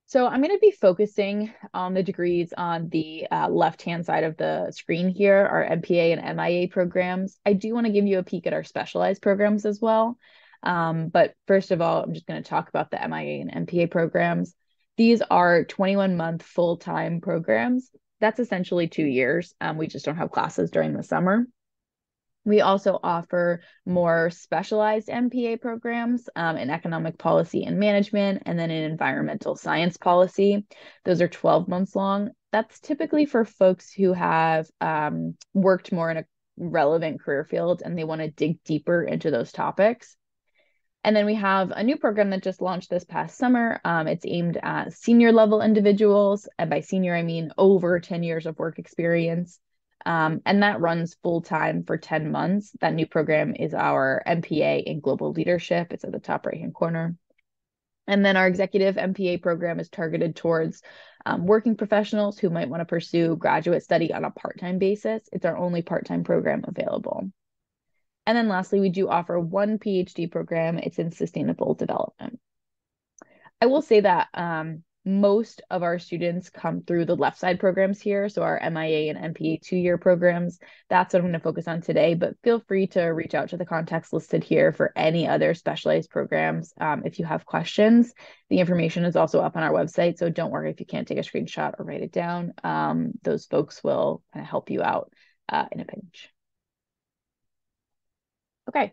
So I'm going to be focusing on the degrees on the left-hand side of the screen here, our MPA and MIA programs. I do want to give you a peek at our specialized programs as well. But first of all, I'm just going to talk about the MIA and MPA programs. These are 21-month full-time programs. That's essentially 2 years. We just don't have classes during the summer. We also offer more specialized MPA programs in economic policy and management, and then in environmental science policy. Those are 12 months long. That's typically for folks who have worked more in a relevant career field and they want to dig deeper into those topics. And then we have a new program that just launched this past summer. It's aimed at senior level individuals. And by senior, I mean over 10 years of work experience. And that runs full time for 10 months. That new program is our MPA in Global Leadership. It's at the top right hand corner. And then our executive MPA program is targeted towards working professionals who might want to pursue graduate study on a part time basis. It's our only part time program available. And then lastly, we do offer one PhD program. It's in sustainable development. I will say that most of our students come through the left side programs here. So our MIA and MPA 2-year programs. That's what I'm going to focus on today, but feel free to reach out to the contacts listed here for any other specialized programs. If you have questions, the information is also up on our website. So don't worry if you can't take a screenshot or write it down. Those folks will kind of help you out in a pinch. Okay.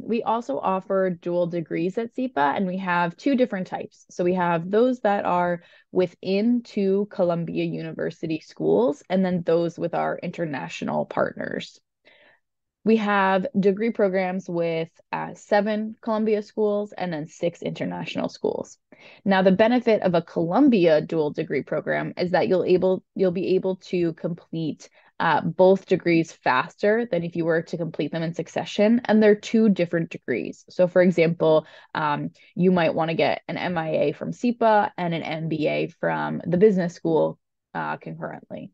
We also offer dual degrees at SIPA, and we have two different types. So we have those that are within two Columbia University schools, and then those with our international partners. We have degree programs with 7 Columbia schools and then 6 international schools. Now, the benefit of a Columbia dual degree program is that you'll be able to complete both degrees faster than if you were to complete them in succession, and they're two different degrees. So, for example, you might want to get an MIA from SIPA and an MBA from the business school concurrently.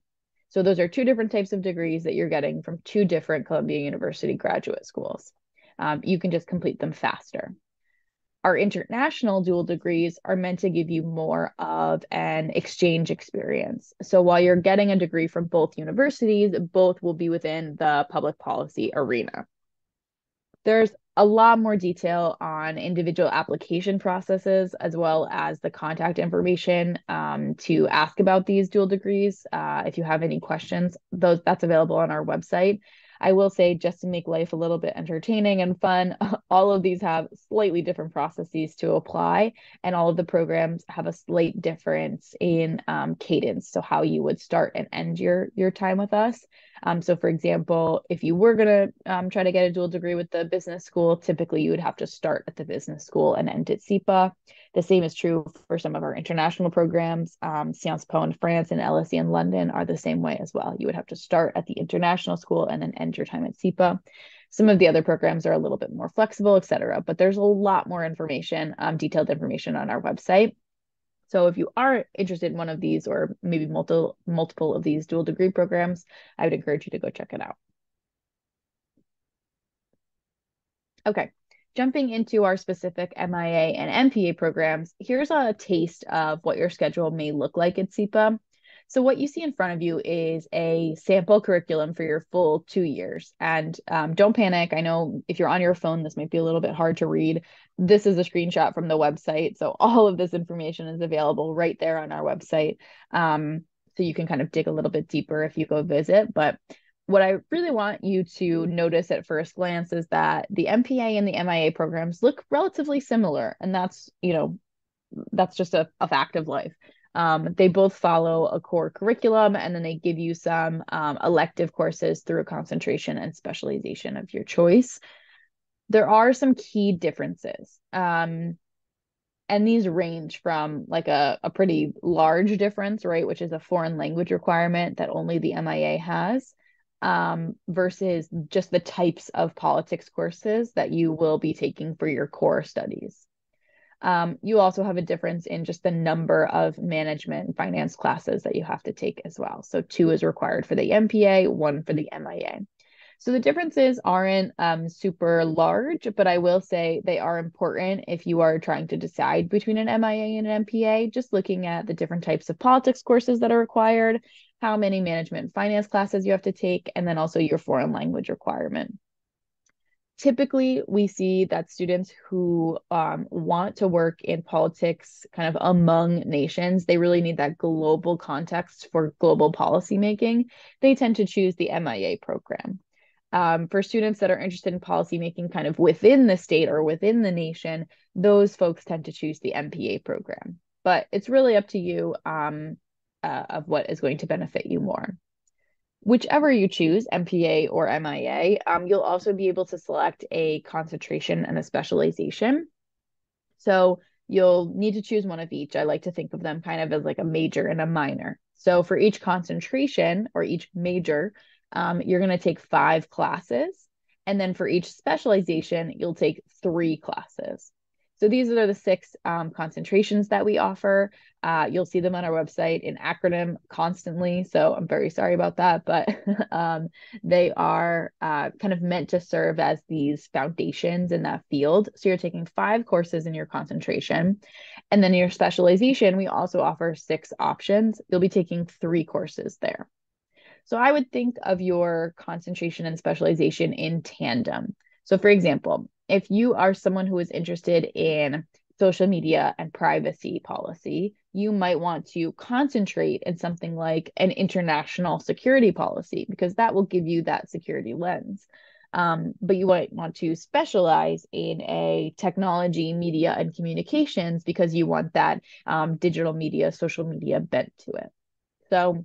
So those are two different types of degrees that you're getting from two different Columbia University graduate schools. You can just complete them faster. Our international dual degrees are meant to give you more of an exchange experience. So while you're getting a degree from both universities, both will be within the public policy arena. There's a lot more detail on individual application processes as well as the contact information to ask about these dual degrees. If you have any questions, that's available on our website. I will say, just to make life a little bit entertaining and fun, all of these have slightly different processes to apply, and all of the programs have a slight difference in cadence. So how you would start and end your time with us. So for example, if you were going to try to get a dual degree with the business school, typically you would have to start at the business school and end at SIPA. The same is true for some of our international programs. Sciences Po in France and LSE in London are the same way as well. You would have to start at the international school and then end your time at SIPA. Some of the other programs are a little bit more flexible, et cetera, but there's a lot more information, detailed information on our website. So if you are interested in one of these or maybe multiple of these dual degree programs, I would encourage you to go check it out. Okay, jumping into our specific MIA and MPA programs, here's a taste of what your schedule may look like at SIPA. So what you see in front of you is a sample curriculum for your full 2 years. And don't panic. I know if you're on your phone, this might be a little bit hard to read. This is a screenshot from the website. So all of this information is available right there on our website. So you can kind of dig a little bit deeper if you go visit. But what I really want you to notice at first glance is that the MPA and the MIA programs look relatively similar. And that's just a fact of life. They both follow a core curriculum, and then they give you some elective courses through a concentration and specialization of your choice. There are some key differences. And these range from like a pretty large difference, right, which is a foreign language requirement that only the MIA has, versus just the types of politics courses that you will be taking for your core studies. You also have a difference in just the number of management and finance classes that you have to take as well. So 2 is required for the MPA, 1 for the MIA. So the differences aren't super large, but I will say they are important if you are trying to decide between an MIA and an MPA, just looking at the different types of politics courses that are required, how many management and finance classes you have to take, and then also your foreign language requirement. Typically, we see that students who want to work in politics kind of among nations, they really need that global context for global policy making. They tend to choose the MIA program. For students that are interested in policymaking kind of within the state or within the nation, those folks tend to choose the MPA program. But it's really up to you of what is going to benefit you more. Whichever you choose, MPA or MIA, you'll also be able to select a concentration and a specialization. So you'll need to choose one of each. I like to think of them kind of as like a major and a minor. So for each concentration or each major, you're going to take 5 classes. And then for each specialization, you'll take 3 classes. So these are the 6 concentrations that we offer. You'll see them on our website in acronym constantly. So I'm very sorry about that, but they are kind of meant to serve as these foundations in that field. So you're taking 5 courses in your concentration. And then in your specialization, we also offer 6 options. You'll be taking 3 courses there. So I would think of your concentration and specialization in tandem. So for example, if you are someone who is interested in social media and privacy policy, you might want to concentrate in something like an international security policy because that will give you that security lens. But you might want to specialize in a technology, media, and communications because you want that digital media, social media bent to it. So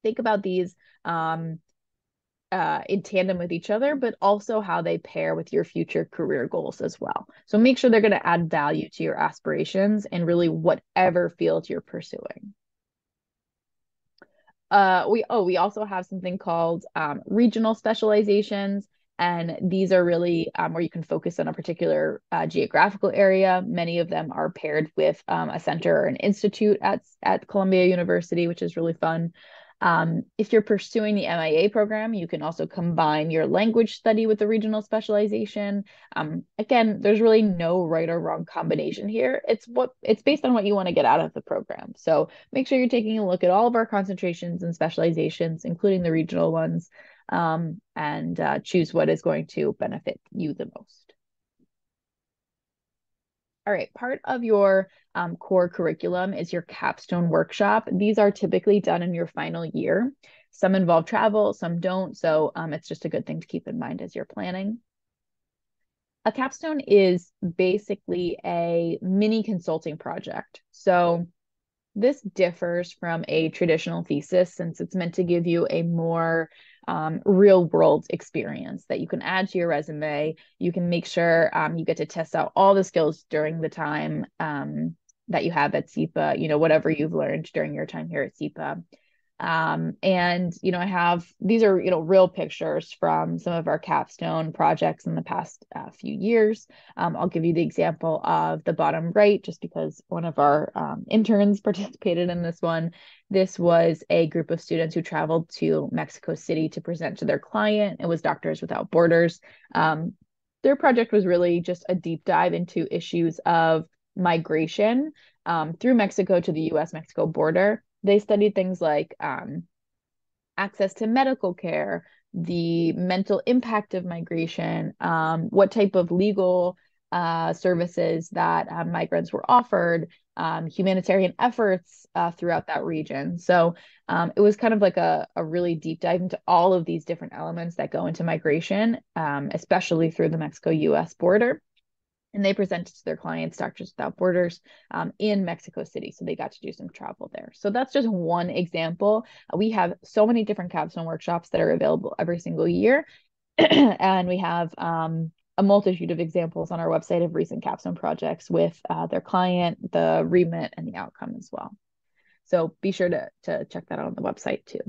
think about these in tandem with each other, but also how they pair with your future career goals as well. So make sure they're going to add value to your aspirations and really whatever field you're pursuing. We also have something called regional specializations, and these are really where you can focus on a particular geographical area. Many of them are paired with a center or an institute at Columbia University, which is really fun. If you're pursuing the MIA program, you can also combine your language study with the regional specialization. Again, there's really no right or wrong combination here. It's based on what you want to get out of the program. So make sure you're taking a look at all of our concentrations and specializations, including the regional ones, and choose what is going to benefit you the most. All right, part of your core curriculum is your capstone workshop. These are typically done in your final year. Some involve travel, some don't. So it's just a good thing to keep in mind as you're planning. A capstone is basically a mini consulting project. So this differs from a traditional thesis since it's meant to give you a more real world experience that you can add to your resume. You can make sure you get to test out all the skills during the time that you have at SIPA, whatever you've learned during your time here at SIPA. And I have these are real pictures from some of our capstone projects in the past few years. I'll give you the example of the bottom right just because one of our interns participated in this one. This was a group of students who traveled to Mexico City to present to their client. It was Doctors Without Borders. Their project was really just a deep dive into issues of migration through Mexico to the US-Mexico border. They studied things like access to medical care, the mental impact of migration, what type of legal services that migrants were offered, humanitarian efforts throughout that region. So it was kind of like a really deep dive into all of these different elements that go into migration, especially through the Mexico-US border. And they presented to their clients, Doctors Without Borders, in Mexico City. So they got to do some travel there. So that's just one example. We have so many different capstone workshops that are available every single year. And we have a multitude of examples on our website of recent capstone projects with their client, the remit, and the outcome as well. So be sure to check that out on the website too.